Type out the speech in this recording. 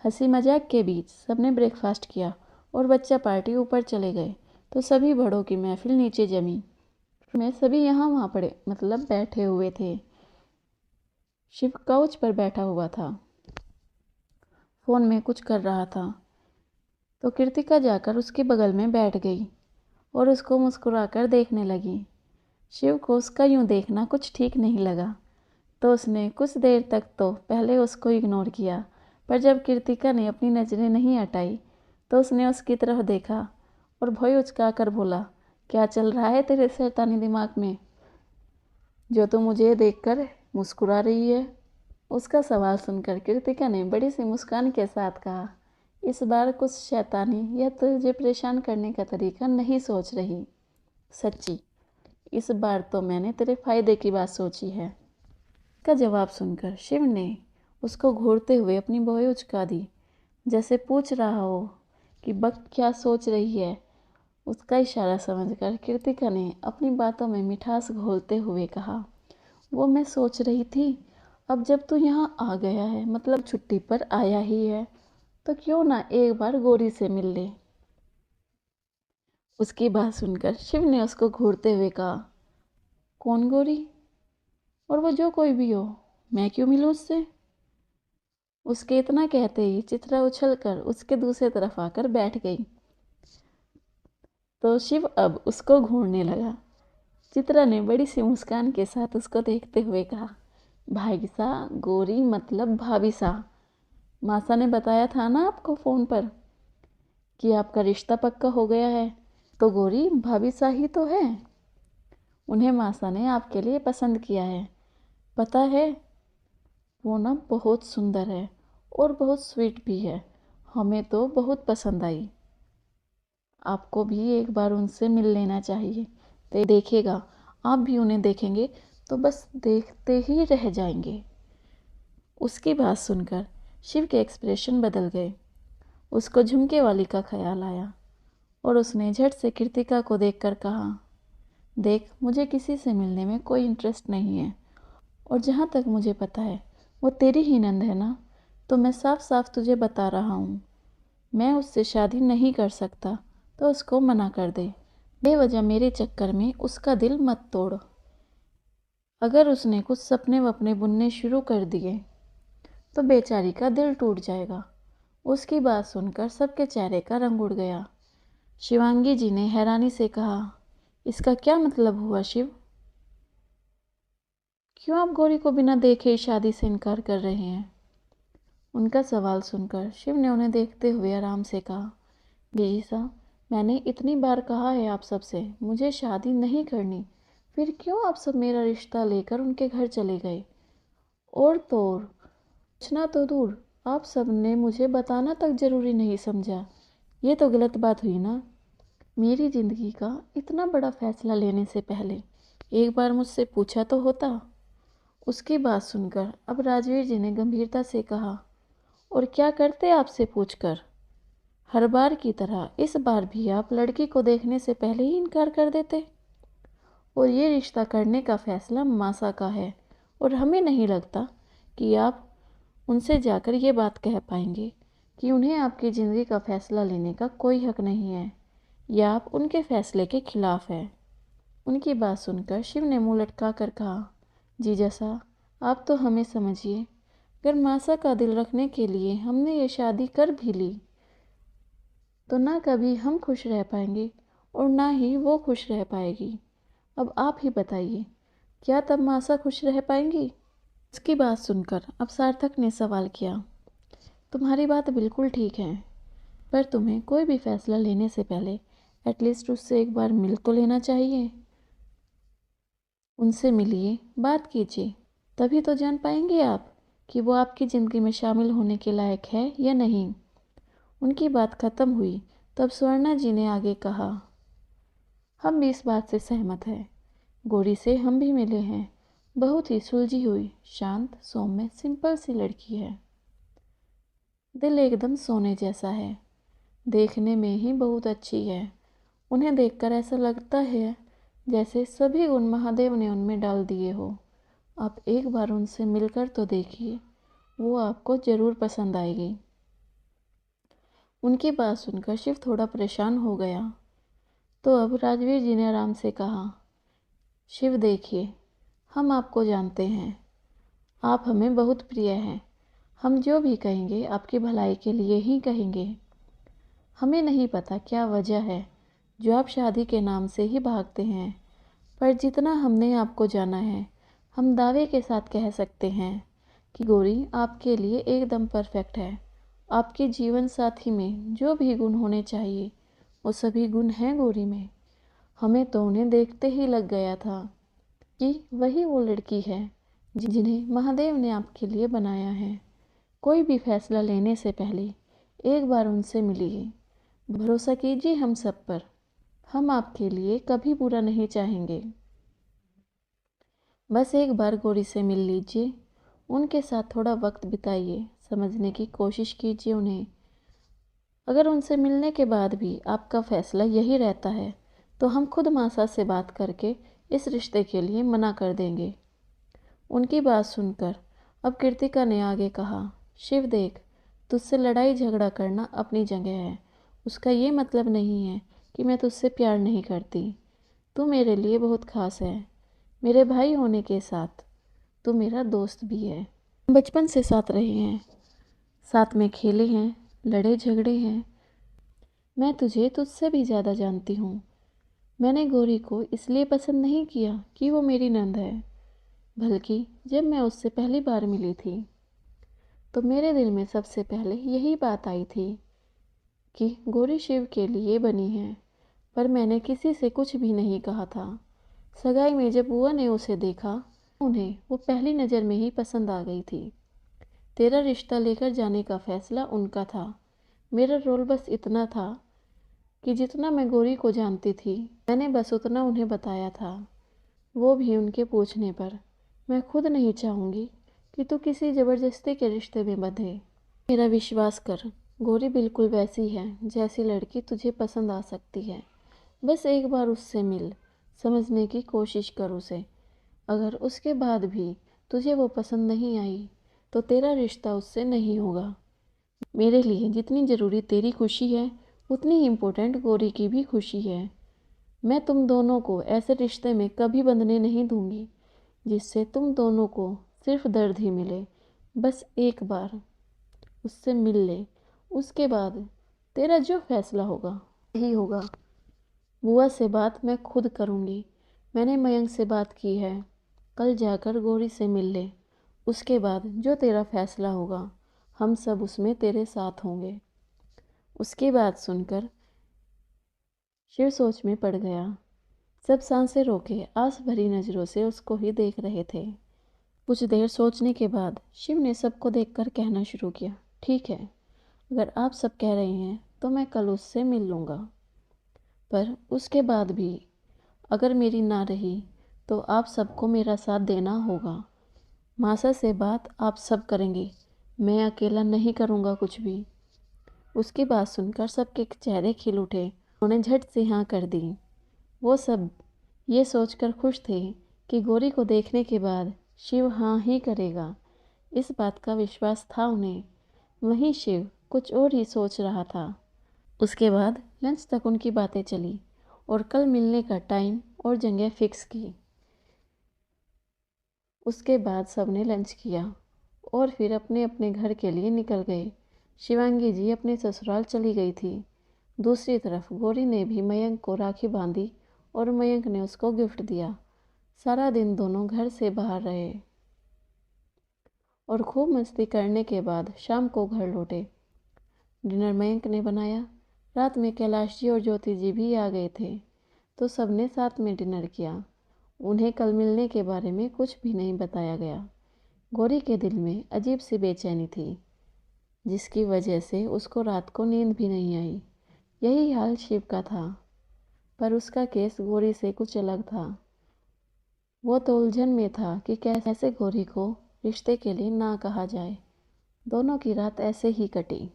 हंसी मजाक के बीच सबने ब्रेकफास्ट किया और बच्चा पार्टी ऊपर चले गए तो सभी बड़ों की महफिल नीचे जमी। में सभी यहाँ वहाँ पड़े मतलब बैठे हुए थे। शिव काउच पर बैठा हुआ था, फोन में कुछ कर रहा था, तो कृतिका जाकर उसके बगल में बैठ गई और उसको मुस्कुराकर देखने लगी। शिव को उसका यूं देखना कुछ ठीक नहीं लगा, तो उसने कुछ देर तक तो पहले उसको इग्नोर किया, पर जब कृतिका ने अपनी नज़रें नहीं हटाई तो उसने उसकी तरफ देखा और भौं उचका कर बोला, क्या चल रहा है तेरे शैतानी दिमाग में जो तू मुझे देखकर मुस्कुरा रही है? उसका सवाल सुनकर कृतिका ने बड़ी सी मुस्कान के साथ कहा, इस बार कुछ शैतानी या तुझे परेशान करने का तरीका नहीं सोच रही, सच्ची इस बार तो मैंने तेरे फायदे की बात सोची है। का जवाब सुनकर शिव ने उसको घूरते हुए अपनी भौं उचका दी, जैसे पूछ रहा हो कि बक क्या सोच रही है। उसका इशारा समझकर कृतिका ने अपनी बातों में मिठास घोलते हुए कहा, वो मैं सोच रही थी, अब जब तू यहाँ आ गया है मतलब छुट्टी पर आया ही है, तो क्यों ना एक बार गौरी से मिल ले। उसकी बात सुनकर शिव ने उसको घूरते हुए कहा, कौन गौरी? और वो जो कोई भी हो, मैं क्यों मिलूँ उससे? उसके इतना कहते ही चित्रा उछलकर उसके दूसरे तरफ आकर बैठ गई, तो शिव अब उसको घूरने लगा। चित्रा ने बड़ी सी मुस्कान के साथ उसको देखते हुए कहा, भाई सा गौरी मतलब भाभी सा, मासा ने बताया था ना आपको फ़ोन पर कि आपका रिश्ता पक्का हो गया है, तो गौरी भाभी सा ही तो है। उन्हें मासा ने आपके लिए पसंद किया है, पता है वो ना बहुत सुंदर है और बहुत स्वीट भी है, हमें तो बहुत पसंद आई। आपको भी एक बार उनसे मिल लेना चाहिए, तो देखिएगा आप भी उन्हें देखेंगे तो बस देखते ही रह जाएंगे। उसकी बात सुनकर शिव के एक्सप्रेशन बदल गए। उसको झुमके वाली का ख्याल आया और उसने झट से कृतिका को देखकर कहा, देख मुझे किसी से मिलने में कोई इंटरेस्ट नहीं है, और जहाँ तक मुझे पता है वो तेरी ही नंद है ना, तो मैं साफ साफ तुझे बता रहा हूँ, मैं उससे शादी नहीं कर सकता, तो उसको मना कर दे। बेवजह मेरे चक्कर में उसका दिल मत तोड़। अगर उसने कुछ सपने वपने बुनने शुरू कर दिए तो बेचारी का दिल टूट जाएगा। उसकी बात सुनकर सबके चेहरे का रंग उड़ गया। शिवांगी जी ने हैरानी से कहा, इसका क्या मतलब हुआ शिव? क्यों आप गौरी को बिना देखे ही शादी से इनकार कर रहे हैं? उनका सवाल सुनकर शिव ने उन्हें देखते हुए आराम से कहा, बीजी साहब मैंने इतनी बार कहा है आप सबसे मुझे शादी नहीं करनी, फिर क्यों आप सब मेरा रिश्ता लेकर उनके घर चले गए? और तो और पूछना तो दूर, आप सब ने मुझे बताना तक जरूरी नहीं समझा। ये तो गलत बात हुई ना। मेरी ज़िंदगी का इतना बड़ा फैसला लेने से पहले एक बार मुझसे पूछा तो होता। उसकी बात सुनकर अब राजवीर जी ने गंभीरता से कहा, और क्या करते आपसे पूछकर? हर बार की तरह इस बार भी आप लड़की को देखने से पहले ही इनकार कर देते। और ये रिश्ता करने का फैसला मासा का है, और हमें नहीं लगता कि आप उनसे जाकर ये बात कह पाएंगे कि उन्हें आपकी ज़िंदगी का फैसला लेने का कोई हक नहीं है, या आप उनके फैसले के खिलाफ है। उनकी बात सुनकर शिव ने मुंह लटका कर कहा, जीजा साहब आप तो हमें समझिए, अगर मासा का दिल रखने के लिए हमने ये शादी कर भी ली तो ना कभी हम खुश रह पाएंगे और ना ही वो खुश रह पाएगी। अब आप ही बताइए, क्या तब मासा खुश रह पाएंगी? उसकी बात सुनकर अब सार्थक ने सवाल किया, तुम्हारी बात बिल्कुल ठीक है, पर तुम्हें कोई भी फैसला लेने से पहले एटलीस्ट उससे एक बार मिल तो लेना चाहिए। उनसे मिलिए, बात कीजिए, तभी तो जान पाएंगे आप कि वो आपकी ज़िंदगी में शामिल होने के लायक है या नहीं। उनकी बात खत्म हुई तब स्वर्णा जी ने आगे कहा, हम भी इस बात से सहमत हैं, गौरी से हम भी मिले हैं, बहुत ही सुलझी हुई शांत सौम्य सिंपल सी लड़की है, दिल एकदम सोने जैसा है, देखने में ही बहुत अच्छी है। उन्हें देखकर ऐसा लगता है जैसे सभी गुण महादेव ने उनमें डाल दिए हो। आप एक बार उनसे मिलकर तो देखिए, वो आपको ज़रूर पसंद आएगी। उनकी बात सुनकर शिव थोड़ा परेशान हो गया। तो अब राजवीर जी ने आराम से कहा, शिव देखिए, हम आपको जानते हैं, आप हमें बहुत प्रिय हैं। हम जो भी कहेंगे आपकी भलाई के लिए ही कहेंगे। हमें नहीं पता क्या वजह है जो आप शादी के नाम से ही भागते हैं, पर जितना हमने आपको जाना है, हम दावे के साथ कह सकते हैं कि गौरी आपके लिए एकदम परफेक्ट है। आपके जीवन साथी में जो भी गुण होने चाहिए वो सभी गुण हैं गौरी में। हमें तो उन्हें देखते ही लग गया था कि वही वो लड़की है जिन्हें महादेव ने आपके लिए बनाया है। कोई भी फैसला लेने से पहले एक बार उनसे मिलिए। भरोसा कीजिए हम सब पर, हम आपके लिए कभी बुरा नहीं चाहेंगे। बस एक बार गौरी से मिल लीजिए, उनके साथ थोड़ा वक्त बिताइए, समझने की कोशिश कीजिए उन्हें। अगर उनसे मिलने के बाद भी आपका फैसला यही रहता है तो हम खुद मासा से बात करके इस रिश्ते के लिए मना कर देंगे। उनकी बात सुनकर अब कृतिका ने आगे कहा, शिव देख, तुझसे लड़ाई झगड़ा करना अपनी जगह है। उसका ये मतलब नहीं है कि मैं तुझसे प्यार नहीं करती। तू मेरे लिए बहुत खास है। मेरे भाई होने के साथ तू मेरा दोस्त भी है। बचपन से साथ रहे हैं, साथ में खेले हैं, लड़े झगड़े हैं। मैं तुझे तुझसे भी ज़्यादा जानती हूँ। मैंने गौरी को इसलिए पसंद नहीं किया कि वो मेरी नंद है, बल्कि जब मैं उससे पहली बार मिली थी तो मेरे दिल में सबसे पहले यही बात आई थी कि गौरी शिव के लिए बनी है। पर मैंने किसी से कुछ भी नहीं कहा था। सगाई में जब बुआ ने उसे देखा, उन्हें वो पहली नज़र में ही पसंद आ गई थी। तेरा रिश्ता लेकर जाने का फैसला उनका था। मेरा रोल बस इतना था कि जितना मैं गौरी को जानती थी मैंने बस उतना उन्हें बताया था, वो भी उनके पूछने पर। मैं खुद नहीं चाहूँगी कि तू किसी ज़बरदस्ती के रिश्ते में बंधे। मेरा विश्वास कर, गौरी बिल्कुल वैसी है जैसी लड़की तुझे पसंद आ सकती है। बस एक बार उससे मिल, समझने की कोशिश कर उसे। अगर उसके बाद भी तुझे वो पसंद नहीं आई तो तेरा रिश्ता उससे नहीं होगा। मेरे लिए जितनी ज़रूरी तेरी खुशी है उतनी ही इम्पोर्टेंट गौरी की भी खुशी है। मैं तुम दोनों को ऐसे रिश्ते में कभी बंधने नहीं दूंगी जिससे तुम दोनों को सिर्फ दर्द ही मिले। बस एक बार उससे मिल ले, उसके बाद तेरा जो फैसला होगा यही होगा। बुआ से बात मैं खुद करूँगी। मैंने मयंक से बात की है। कल जाकर गौरी से मिल ले, उसके बाद जो तेरा फैसला होगा हम सब उसमें तेरे साथ होंगे। उसकी बात सुनकर शिव सोच में पड़ गया। सब सांसें रोके आस भरी नज़रों से उसको ही देख रहे थे। कुछ देर सोचने के बाद शिव ने सबको देखकर कहना शुरू किया, ठीक है, अगर आप सब कह रहे हैं तो मैं कल उससे मिल लूँगा। पर उसके बाद भी अगर मेरी ना रही तो आप सबको मेरा साथ देना होगा। मासा से बात आप सब करेंगे, मैं अकेला नहीं करूँगा कुछ भी। उसकी बात सुनकर सबके चेहरे खिल उठे। उन्होंने झट से हाँ कर दी। वो सब ये सोचकर खुश थे कि गौरी को देखने के बाद शिव हाँ ही करेगा। इस बात का विश्वास था उन्हें। वहीं शिव कुछ और ही सोच रहा था। उसके बाद लंच तक उनकी बातें चली और कल मिलने का टाइम और जगह फिक्स की। उसके बाद सबने लंच किया और फिर अपने अपने घर के लिए निकल गए। शिवांगी जी अपने ससुराल चली गई थी। दूसरी तरफ गौरी ने भी मयंक को राखी बांधी और मयंक ने उसको गिफ्ट दिया। सारा दिन दोनों घर से बाहर रहे और खूब मस्ती करने के बाद शाम को घर लौटे। डिनर मयंक ने बनाया। रात में कैलाश जी और ज्योति जी भी आ गए थे तो सबने साथ में डिनर किया। उन्हें कल मिलने के बारे में कुछ भी नहीं बताया गया। गौरी के दिल में अजीब सी बेचैनी थी जिसकी वजह से उसको रात को नींद भी नहीं आई। यही हाल शिव का था, पर उसका केस गौरी से कुछ अलग था। वो तो उलझन में था कि कैसे गौरी को रिश्ते के लिए ना कहा जाए। दोनों की रात ऐसे ही कटी।